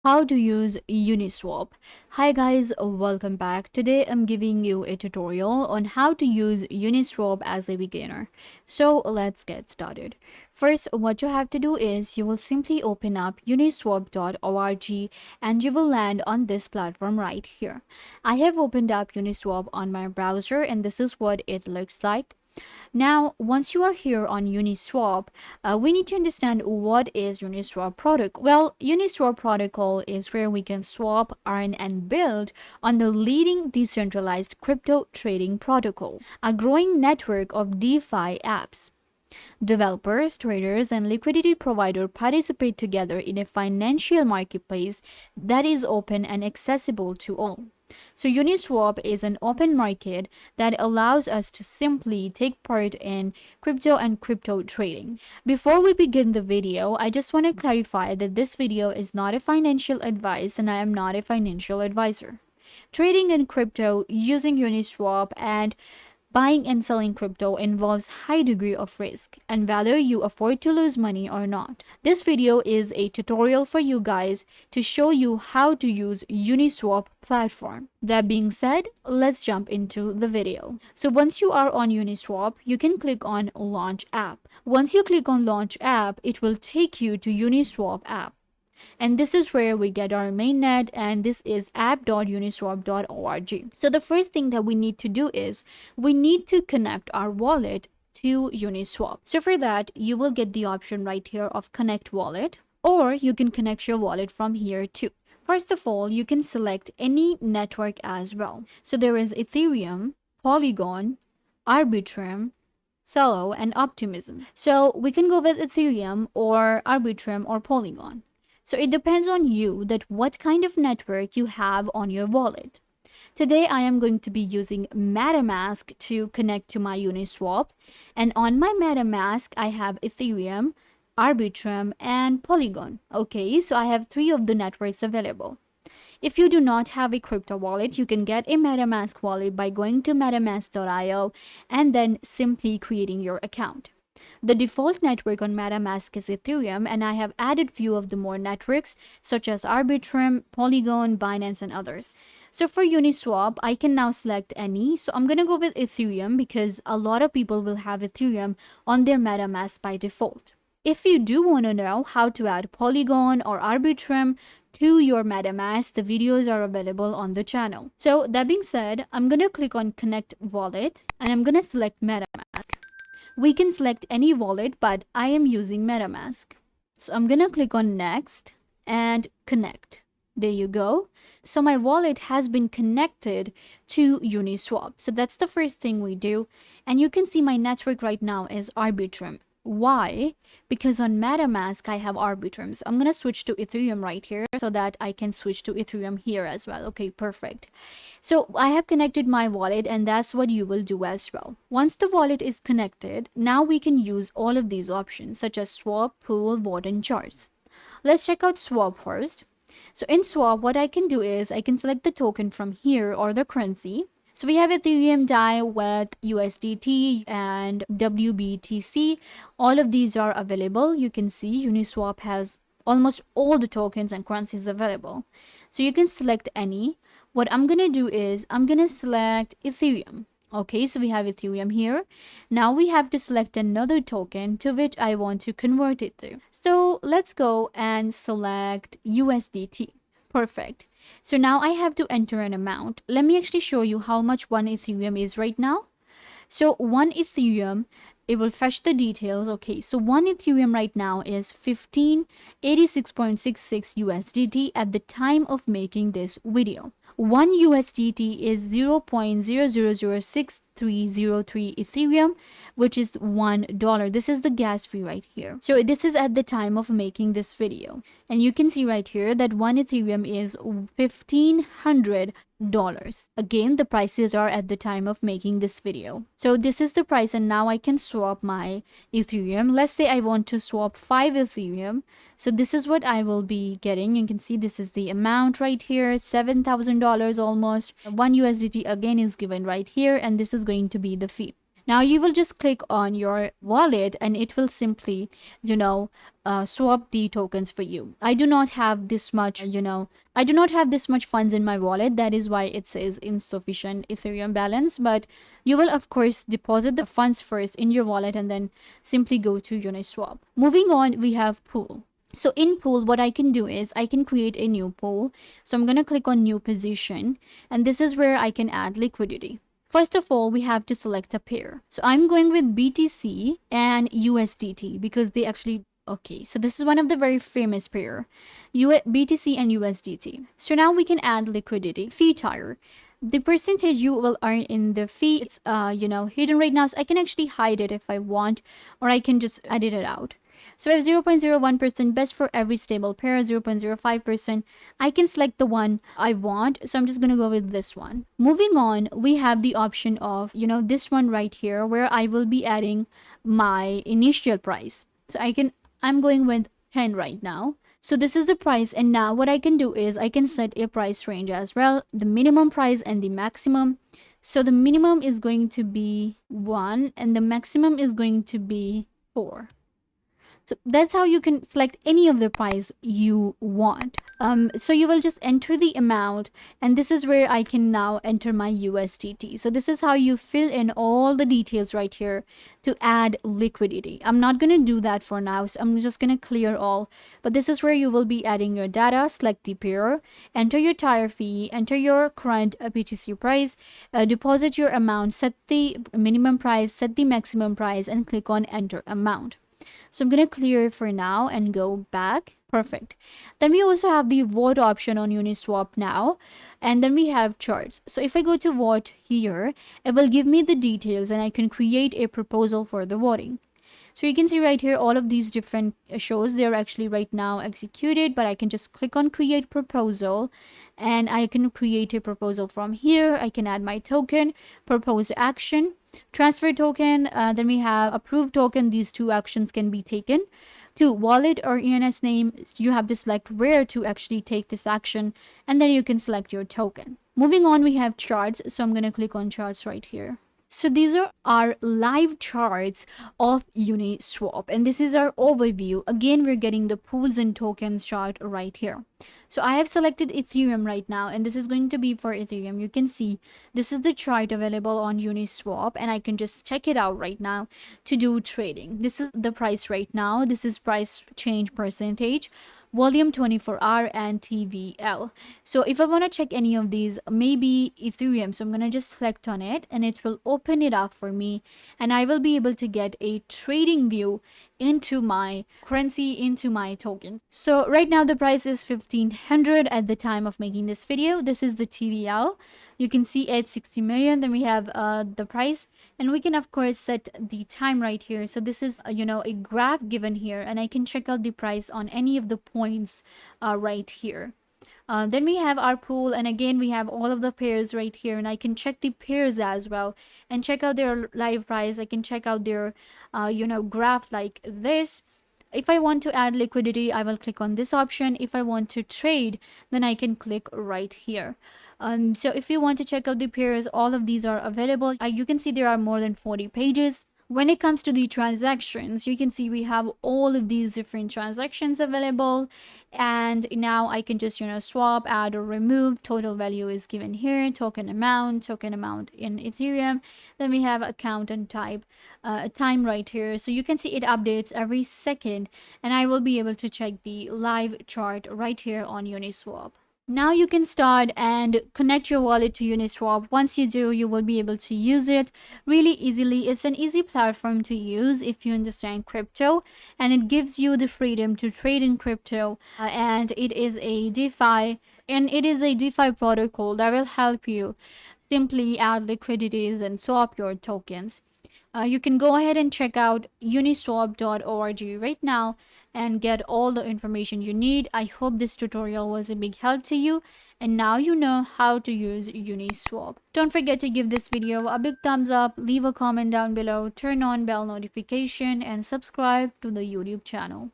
How to use UniSwap. Hi guys, welcome back. Today I'm giving you a tutorial on how to use UniSwap as a beginner. So let's get started. First, what you have to do is you will simply open up uniswap.org and you will land on this platform right here. I have opened up UniSwap on my browser and this is what it looks like. Now, once you are here on Uniswap, we need to understand what is Uniswap protocol. Well, Uniswap protocol is where we can swap, earn, and build on the leading decentralized crypto trading protocol, a growing network of DeFi apps. Developers, traders, and liquidity providers participate together in a financial marketplace that is open and accessible to all. So Uniswap is an open market that allows us to simply take part in crypto and crypto trading. Before we begin the video, I just want to clarify that this video is not a financial advice and I am not a financial advisor. Trading in crypto using Uniswap and buying and selling crypto involves high degree of risk and whether you afford to lose money or not. This video is a tutorial for you guys to show you how to use Uniswap platform. That being said, let's jump into the video. So once you are on Uniswap, you can click on launch app. Once you click on launch app, it will take you to Uniswap app. And this is where we get our mainnet, and this is app.uniswap.org. So the first thing that we need to do is we need to connect our wallet to Uniswap. So for that, you will get the option right here of connect wallet, or you can connect your wallet from here too. First of all, you can select any network as well. So there is Ethereum, Polygon, Arbitrum, Solo, and Optimism. So we can go with Ethereum or Arbitrum or Polygon. So it depends on you that what kind of network you have on your wallet. Today I am going to be using MetaMask to connect to my Uniswap, and on my MetaMask I have Ethereum, Arbitrum, and Polygon. Okay, so I have three of the networks available. If you do not have a crypto wallet, you can get a MetaMask wallet by going to metamask.io and then simply creating your account. The default network on MetaMask is Ethereum, and I have added few of the more networks such as Arbitrum, Polygon, Binance, and others. So for Uniswap, I can now select any. So I'm going to go with Ethereum because a lot of people will have Ethereum on their MetaMask by default. If you do want to know how to add Polygon or Arbitrum to your MetaMask, the videos are available on the channel. So that being said, I'm going to click on Connect Wallet and I'm going to select MetaMask. We can select any wallet, but I am using MetaMask. So I'm going to click on Next and Connect. There you go. So my wallet has been connected to Uniswap. So that's the first thing we do. And you can see my network right now is Arbitrum. Why? Because on MetaMask I have Arbitrum. So I'm going to switch to Ethereum right here so that I can switch to Ethereum here as well. Okay, perfect. So I have connected my wallet and that's what you will do as well. Once the wallet is connected, now we can use all of these options such as swap, pool, vote, and charts. Let's check out swap first. So in swap, what I can do is I can select the token from here or the currency. So we have Ethereum DAI with USDT and WBTC. All of these are available. You can see Uniswap has almost all the tokens and currencies available. So you can select any. What I'm going to do is I'm going to select Ethereum. Okay, so we have Ethereum here. Now we have to select another token to which I want to convert it to. So let's go and select USDT. Perfect. So now I have to enter an amount. Let me actually show you how much one Ethereum is right now. So one Ethereum, it will fetch the details. Okay, so one Ethereum right now is 1586.66 USDT at the time of making this video. One USDT is 0.0006303 Ethereum, which is $1. This is the gas fee right here. So this is at the time of making this video. And you can see right here that one Ethereum is $1,500. Again, the prices are at the time of making this video. So this is the price, and now I can swap my Ethereum. Let's say I want to swap 5 Ethereum. So this is what I will be getting. You can see this is the amount right here, $7,000 almost. 1 USDT again is given right here, and this is going to be the fee. Now you will just click on your wallet and it will simply, swap the tokens for you. I do not have this much, I do not have this much funds in my wallet. That is why it says insufficient Ethereum balance. But you will, of course, deposit the funds first in your wallet and then simply go to Uniswap. Moving on, we have pool. So in pool, what I can do is I can create a new pool. So I'm going to click on new position, and this is where I can add liquidity. First of all, we have to select a pair. So I'm going with BTC and USDT because they actually, okay, so this is one of the very famous pair, BTC and USDT. So now we can add liquidity. Fee tier. The percentage you will earn in the fee, it's hidden right now, so I can actually hide it if I want, or I can just edit it out. So I have 0.01% best for every stable pair, 0.05%. I can select the one I want, so I'm just going to go with this one. Moving on, we have the option of, this one right here where I will be adding my initial price. So I'm going with 10 right now. So this is the price, and now what I can do is I can set a price range as well, the minimum price and the maximum. So the minimum is going to be 1 and the maximum is going to be 4. So that's how you can select any of the price you want. So you will just enter the amount, and this is where I can now enter my USDT. So this is how you fill in all the details right here to add liquidity. I'm not going to do that for now, so I'm just going to clear all. But this is where you will be adding your data, select the pair, enter your tire fee, enter your current BTC price, deposit your amount, set the minimum price, set the maximum price, and click on enter amount. So I'm going to clear it for now and go back. Perfect. Then we also have the vote option on Uniswap now. And then we have charts. So if I go to vote here, it will give me the details and I can create a proposal for the voting. So you can see right here all of these different shows. They're actually right now executed, but I can just click on create proposal and I can create a proposal from here. I can add my token, proposed action, transfer token, then we have approved token. These two actions can be taken. To wallet or ENS name, you have to select where to actually take this action, and then you can select your token. Moving on, we have charts. So I'm going to click on charts right here. So these are our live charts of Uniswap, and this is our overview. Again, we're getting the pools and tokens chart right here. So I have selected Ethereum right now, and this is going to be for Ethereum. You can see this is the chart available on Uniswap, and I can just check it out right now to do trading. This is the price right now. This is price change percentage, volume 24-hour, and TVL. So if I want to check any of these, maybe Ethereum, so I'm going to just select on it and it will open it up for me, and I will be able to get a trading view into my currency, into my token. So right now the price is 1500 at the time of making this video. This is the TVL. You can see it's 60 million. Then we have the price, and we can of course set the time right here. So this is a graph given here, and I can check out the price on any of the points right here. Then we have our pool, and again we have all of the pairs right here, and I can check the pairs as well and check out their live price. I can check out their graph like this. If I want to add liquidity, I will click on this option. If I want to trade, then I can click right here. So if you want to check out the pairs, all of these are available. You can see there are more than 40 pages. When it comes to the transactions, you can see we have all of these different transactions available, and now I can just swap, add, or remove. Total value is given here, token amount in Ethereum. Then we have account and type, time right here. So you can see it updates every second, and I will be able to check the live chart right here on Uniswap. Now you can start and connect your wallet to Uniswap. Once you do, you will be able to use it really easily. It's an easy platform to use if you understand crypto, and it gives you the freedom to trade in crypto. And it is a DeFi protocol that will help you simply add liquidities and swap your tokens. You can go ahead and check out uniswap.org right now and get all the information you need. I hope this tutorial was a big help to you, and now you know how to use Uniswap. Don't forget to give this video a big thumbs up, leave a comment down below, turn on bell notification, and subscribe to the YouTube channel.